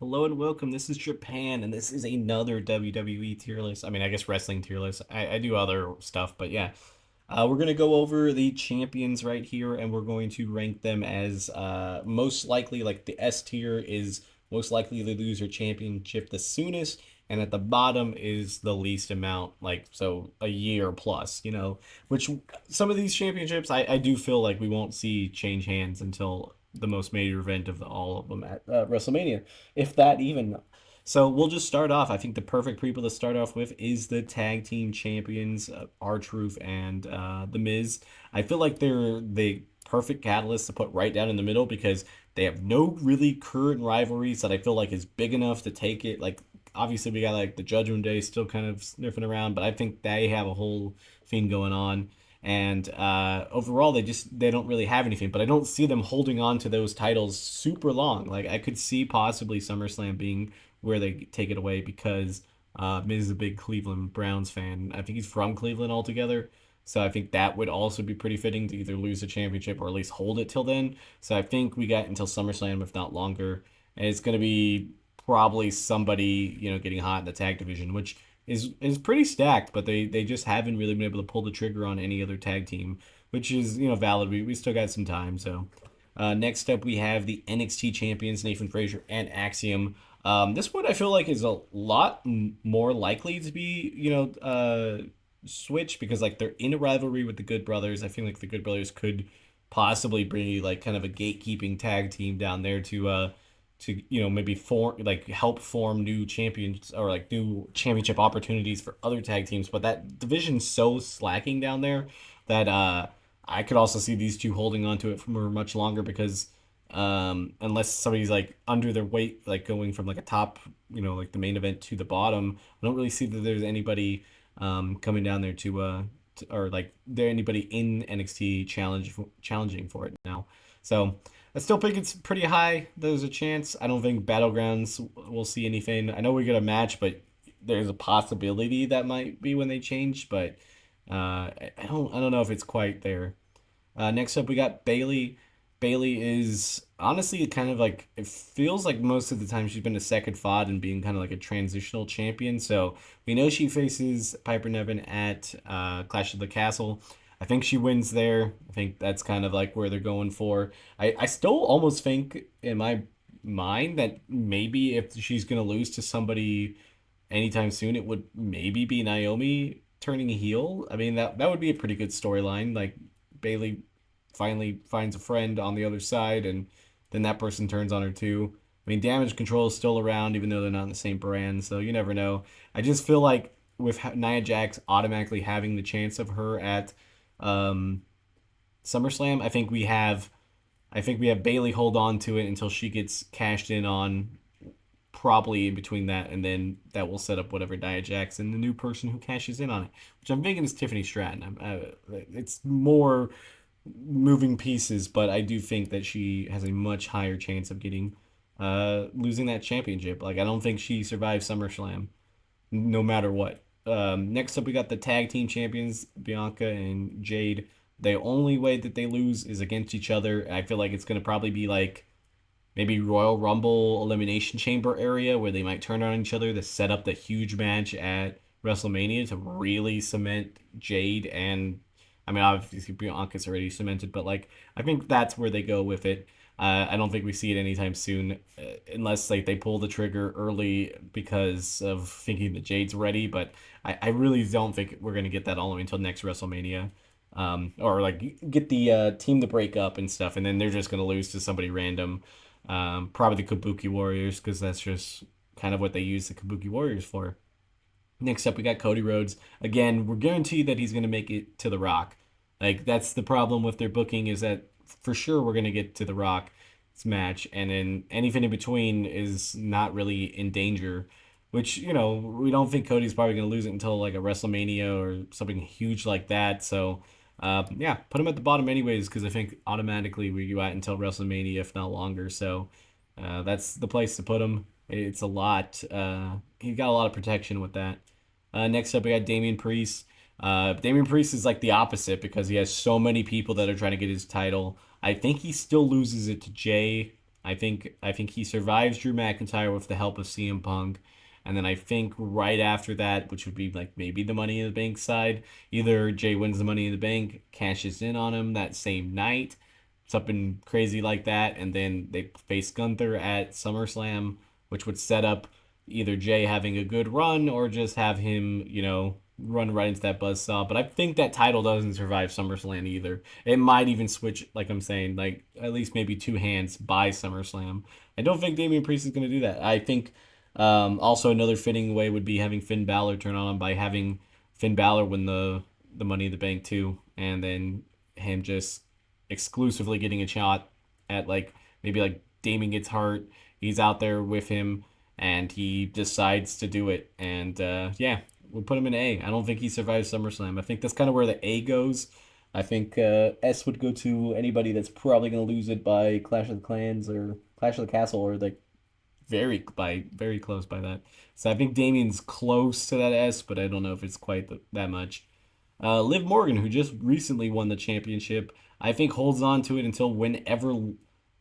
Hello and welcome. This is Japan, and this is another WWE tier list. I mean, I guess wrestling tier list. I do other stuff, but yeah. We're going to go over the champions right here, and we're going to rank them as most likely, like the S tier is most likely to lose their championship the soonest, and at the bottom is the least amount, like, so a year plus, which some of these championships, I do feel like we won't see change hands until the most major event of all of them at WrestleMania, if that even. So we'll just start off. I think the perfect people to start off with is the tag team champions, R-Truth and The Miz. I feel like they're the perfect catalyst to put right down in the middle because they have no really current rivalries that I feel like is big enough to take it. Like, obviously we got like the Judgment Day still kind of sniffing around, but I think they have a whole thing going on. And overall, they don't really have anything. But I don't see them holding on to those titles super long. Like, I could see possibly SummerSlam being where they take it away because Miz is a big Cleveland Browns fan. I think he's from Cleveland altogether. So I think that would also be pretty fitting to either lose the championship or at least hold it till then. So I think we got until SummerSlam, if not longer. And it's going to be probably somebody, getting hot in the tag division, which is pretty stacked, but they just haven't really been able to pull the trigger on any other tag team, which is, valid. We still got some time. So next up, we have the NXT champions, Nathan Frazier and Axiom. This one I feel like is a lot more likely to be, switch because like they're in a rivalry with the Good Brothers. I feel like the Good Brothers could possibly be like kind of a gatekeeping tag team down there to maybe form like help form new champions or like new championship opportunities for other tag teams. But that division's so slacking down there that I could also see these two holding on to it for much longer because unless somebody's like under their weight, like going from like a top, like the main event to the bottom, I don't really see that there's anybody coming down there or like there anybody in NXT challenging for it now. So I still think it's pretty high. There's a chance. I don't think Battlegrounds will see anything. I know we get a match, but there's a possibility that might be when they change. But I don't know if it's quite there. Next up, we got Bailey. Bailey is honestly kind of like it feels like most of the time she's been a second FOD and being kind of like a transitional champion. So we know she faces Piper Niven at Clash of the Castle. I think she wins there. I think that's kind of like where they're going for. I still almost think in my mind that maybe if she's gonna lose to somebody anytime soon, it would maybe be Naomi turning heel. I mean that would be a pretty good storyline. Like Bailey finally finds a friend on the other side, and then that person turns on her too. I mean, Damage Control is still around, even though they're not in the same brand, so you never know. I just feel like with Nia Jax automatically having the chance of her at um, SummerSlam, I think we have Bailey hold on to it until she gets cashed in on, probably in between that, and then that will set up whatever Nia Jax and the new person who cashes in on it, which I'm thinking is Tiffany Stratton. It's more moving pieces, but I do think that she has a much higher chance of getting losing that championship. Like I don't think she survives SummerSlam, no matter what. Next up, we got the tag team champions, Bianca and Jade. The only way that they lose is against each other. I feel like it's gonna probably be like maybe Royal Rumble Elimination Chamber area where they might turn on each other to set up the huge match at WrestleMania to really cement Jade and I mean obviously Bianca's already cemented, but like I think that's where they go with it. I don't think we see it anytime soon, unless like they pull the trigger early because of thinking that Jade's ready. But I really don't think we're gonna get that all the way until next WrestleMania, or like get the team to break up and stuff, and then they're just gonna lose to somebody random, probably the Kabuki Warriors, because that's just kind of what they use the Kabuki Warriors for. Next up, we got Cody Rhodes. Again, we're guaranteed that he's going to make it to The Rock. Like, that's the problem with their booking is that for sure we're going to get to The Rock's match, and then anything in between is not really in danger, which, we don't think Cody's probably going to lose it until, like, a WrestleMania or something huge like that. So, yeah, put him at the bottom anyways, because I think automatically we go out until WrestleMania, if not longer. So, that's the place to put him. It's a lot. He got a lot of protection with that. Next up, we got Damian Priest. Damian Priest is like the opposite because he has so many people that are trying to get his title. I think he still loses it to Jay. I think he survives Drew McIntyre with the help of CM Punk. And then I think right after that, which would be like maybe the Money in the Bank side, either Jay wins the Money in the Bank, cashes in on him that same night, something crazy like that, and then they face Gunther at SummerSlam, which would set up either Jay having a good run or just have him, run right into that buzzsaw. But I think that title doesn't survive SummerSlam either. It might even switch, like I'm saying, like at least maybe two hands by SummerSlam. I don't think Damian Priest is going to do that. I think also another fitting way would be having Finn Balor turn on him by having Finn Balor win the Money in the Bank too, and then him just exclusively getting a shot at like maybe like Damien gets hurt, he's out there with him, and he decides to do it. And yeah, we'll put him in A. I don't think he survives SummerSlam. I think that's kind of where the A goes. I think S would go to anybody that's probably going to lose it by Clash of the Clans or Clash of the Castle or like very close by that. So I think Damien's close to that S, but I don't know if it's quite that much. Liv Morgan, who just recently won the championship, I think holds on to it until whenever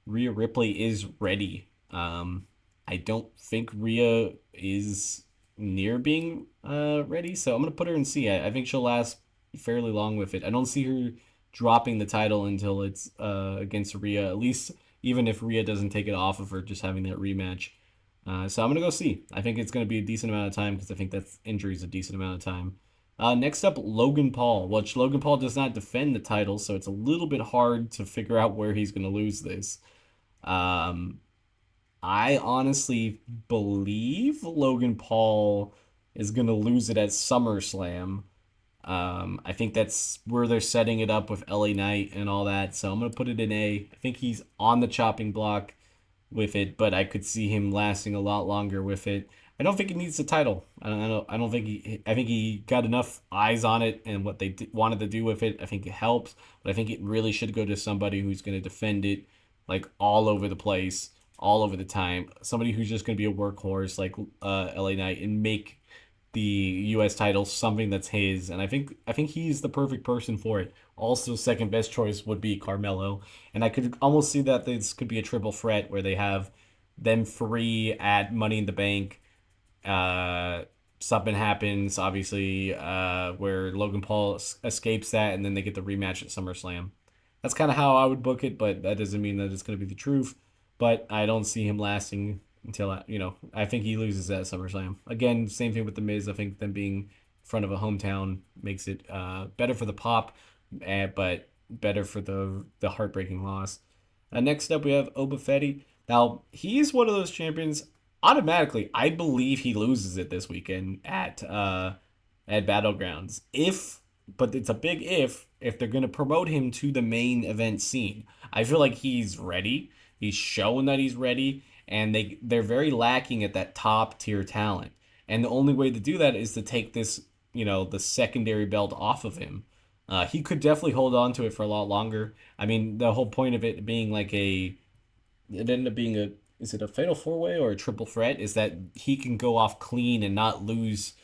Rhea Ripley is ready. I don't think Rhea is near being ready, so I'm gonna put her in C. I think she'll last fairly long with it. I don't see her dropping the title until it's against Rhea. At least even if Rhea doesn't take it off of her, just having that rematch. So I'm gonna go C. I think it's gonna be a decent amount of time because I think that injury is a decent amount of time. Next up, Logan Paul. Which Logan Paul does not defend the title, so it's a little bit hard to figure out where he's going to lose this. Um, I honestly believe Logan Paul is going to lose it at SummerSlam. I think that's where they're setting it up with LA Knight and all that, so I'm going to put it in A. I think he's on the chopping block with it, but I could see him lasting a lot longer with it. I don't think he needs the title. I don't think he. I think he got enough eyes on it and what they wanted to do with it. I think it helps, but I think it really should go to somebody who's going to defend it like all over the place, all over the time. Somebody who's just going to be a workhorse like LA Knight and make the U.S. title something that's his. And I think he's the perfect person for it. Also, second best choice would be Carmelo, and I could almost see that this could be a triple threat where they have them three at Money in the Bank. uh, Something happens, obviously, where Logan Paul escapes that, and then they get the rematch at SummerSlam. That's kind of how I would book it, but that doesn't mean that it's going to be the truth. But I don't see him lasting until, I think he loses at SummerSlam. Again, same thing with The Miz. I think them being in front of a hometown makes it better for the pop, but better for the heartbreaking loss. Next up, we have Oba Fetty. Now, he's one of those champions. Automatically, I believe he loses it this weekend at Battlegrounds. But it's a big if they're gonna promote him to the main event scene. I feel like he's ready. He's shown that he's ready, and they're very lacking at that top tier talent. And the only way to do that is to take this, the secondary belt off of him. He could definitely hold on to it for a lot longer. I mean, the whole point of it being like it ended up being is it a fatal four way or a triple threat? Is that he can go off clean and not lose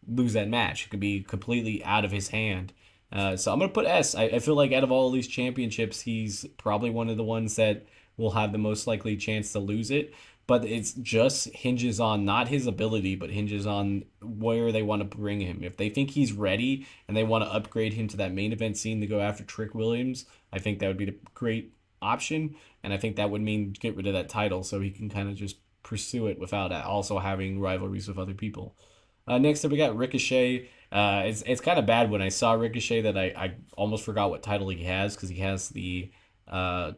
that match. It could be completely out of his hand. So I'm gonna put S. I feel like out of all of these championships, he's probably one of the ones that will have the most likely chance to lose it. But it's just hinges on not his ability, but hinges on where they want to bring him. If they think he's ready and they want to upgrade him to that main event scene to go after Trick Williams, I think that would be the great option. And I think that would mean get rid of that title so he can kind of just pursue it without also having rivalries with other people. Next up, we got Ricochet. It's kind of bad when I saw Ricochet that I almost forgot what title he has because he has the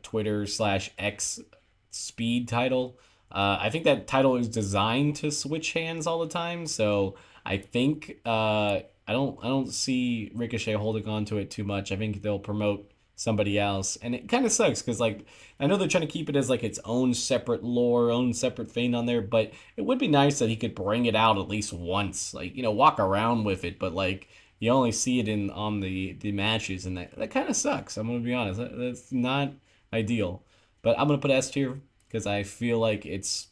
Twitter/X speed title. I think that title is designed to switch hands all the time, so I think I don't see Ricochet holding on to it too much. I think they'll promote somebody else, and it kind of sucks because like I know they're trying to keep it as like its own separate lore, own separate thing on there, but it would be nice that he could bring it out at least once, like walk around with it, but like you only see it in on the matches, and that kind of sucks. I'm gonna be honest, that's not ideal, but I'm gonna put S tier because I feel like it's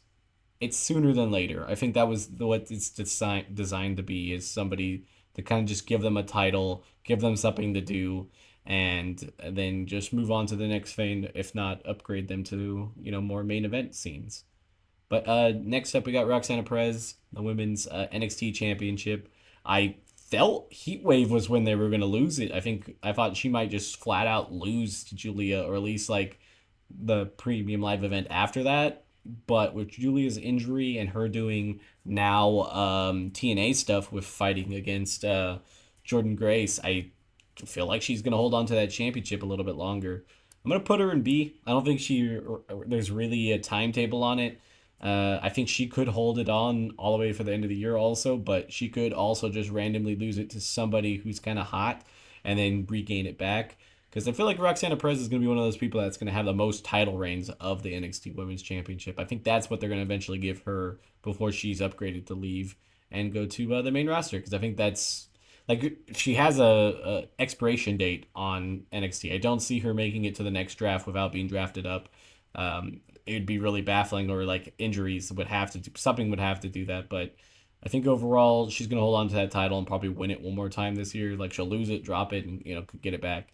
sooner than later. I think that was what it's designed to be is somebody to kind of just give them a title, give them something to do, and then just move on to the next thing, if not upgrade them to, more main event scenes. But next up, we got Roxana Perez, the women's NXT Championship. I felt Heatwave was when they were going to lose it. I thought she might just flat out lose to Julia, or at least like the premium live event after that. But with Julia's injury and her doing now TNA stuff with fighting against Jordan Grace, I feel like she's going to hold on to that championship a little bit longer. I'm going to put her in B. I don't think there's really a timetable on it. I think she could hold it on all the way for the end of the year also, but she could also just randomly lose it to somebody who's kind of hot and then regain it back. Because I feel like Roxana Perez is going to be one of those people that's going to have the most title reigns of the NXT Women's Championship. I think that's what they're going to eventually give her before she's upgraded to leave and go to the main roster. Because I think that's like she has a expiration date on NXT. I don't see her making it to the next draft without being drafted up. It would be really baffling, or like injuries would have to do something, would have to do that. But I think overall she's gonna hold on to that title and probably win it one more time this year. Like she'll lose it, drop it, and get it back.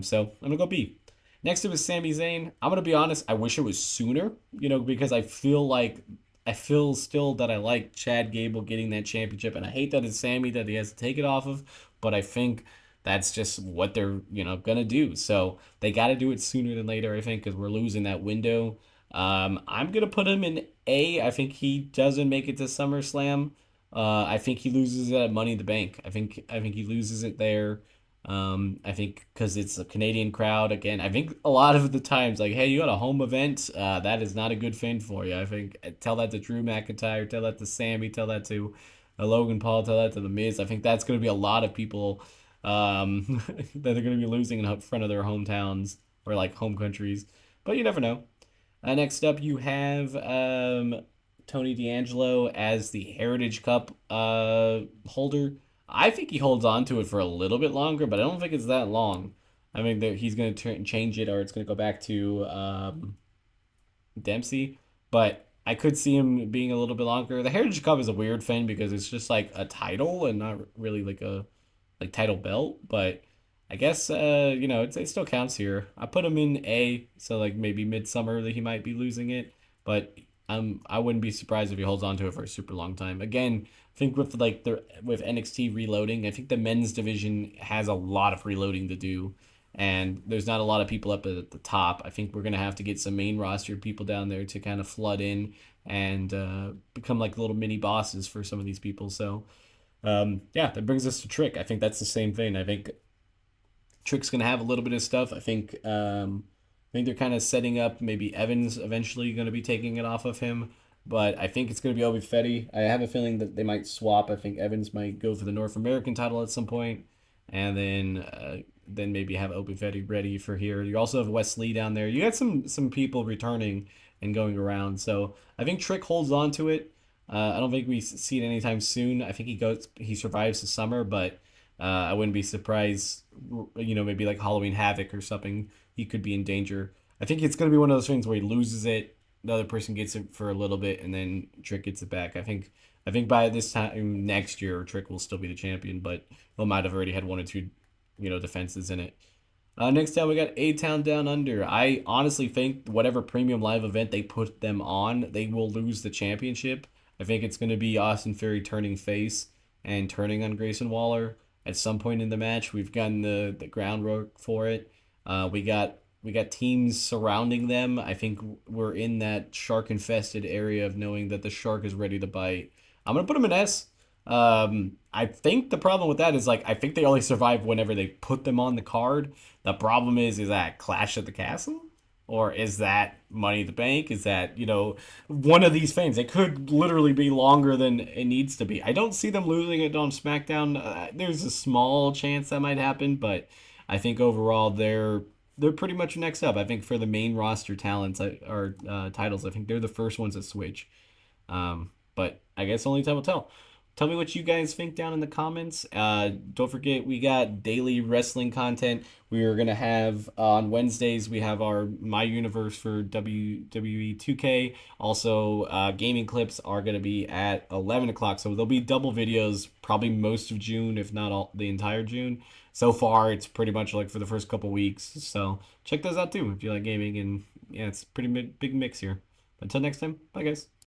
So I'm gonna go B. Next up is Sami Zayn. I'm gonna be honest. I wish it was sooner. Because I feel still that I like Chad Gable getting that championship, and I hate that it's Sammy that he has to take it off of. But I think that's just what they're gonna do. So they got to do it sooner than later. I think, because we're losing that window. I'm gonna put him in A. I think he doesn't make it to SummerSlam. I think he loses it at Money in the Bank. I think he loses it there. I think because it's a Canadian crowd again. I think a lot of the times, like, hey, you got a home event, that is not a good thing for you. I think tell that to Drew McIntyre, tell that to Sammy, tell that to Logan Paul, tell that to The Miz. I think that's going to be a lot of people that they're going to be losing in front of their hometowns or like home countries. But you never know. Next up, you have Tony D'Angelo as the Heritage Cup holder. I think he holds on to it for a little bit longer, but I don't think it's that long. I mean, he's going to change it, or it's going to go back to Dempsey. But I could see him being a little bit longer. The Heritage Cup is a weird thing because it's just like a title and not really like a title belt. But I guess it still counts here. I put him in A, so like maybe midsummer that he might be losing it, but I wouldn't be surprised if he holds on to it for a super long time. Again, I think with NXT reloading, I think the men's division has a lot of reloading to do, and there's not a lot of people up at the top. I think we're gonna have to get some main roster people down there to kind of flood in and become like little mini bosses for some of these people. So yeah, that brings us to Trick. I think that's the same thing. I think Trick's gonna have a little bit of stuff. I think they're kind of setting up maybe Evans eventually going to be taking it off of him, but I think it's going to be Obi Fetty. I have a feeling that they might swap. I think Evans might go for the North American title at some point, and then maybe have Obi Fetty ready for here. You also have Wes Lee down there. You got some people returning and going around, so I think Trick holds on to it. I don't think we see it anytime soon. I think he survives the summer, but I wouldn't be surprised. Maybe like Halloween Havoc or something, he could be in danger. I think it's going to be one of those things where he loses it, the other person gets it for a little bit, and then Trick gets it back. I think by this time next year, Trick will still be the champion, but he might have already had one or two, defenses in it. Next time we got A-Town Down Under. I honestly think whatever premium live event they put them on, they will lose the championship. I think it's going to be Austin Theory turning face and turning on Grayson Waller at some point in the match. We've gotten the groundwork for it. We got teams surrounding them. I think we're in that shark infested area of knowing that the shark is ready to bite. I'm gonna put them in S. I think the problem with that is I think they only survive whenever they put them on the card. The problem is that Clash at the Castle? Or is that Money in the Bank? Is that, one of these things? It could literally be longer than it needs to be. I don't see them losing it on SmackDown. There's a small chance that might happen, but I think overall they're pretty much next up. I think for the main roster talents or titles, I think they're the first ones that switch. But I guess only time will tell. Tell me what you guys think down in the comments. Don't forget, we got daily wrestling content. We are gonna have on Wednesdays. We have our My Universe for WWE 2K. Also, gaming clips are gonna be at 11 o'clock. So there'll be double videos, probably most of June, if not all the entire June. So far, it's pretty much like for the first couple weeks. So check those out too if you like gaming. And yeah, it's a pretty big mix here. Until next time, bye guys.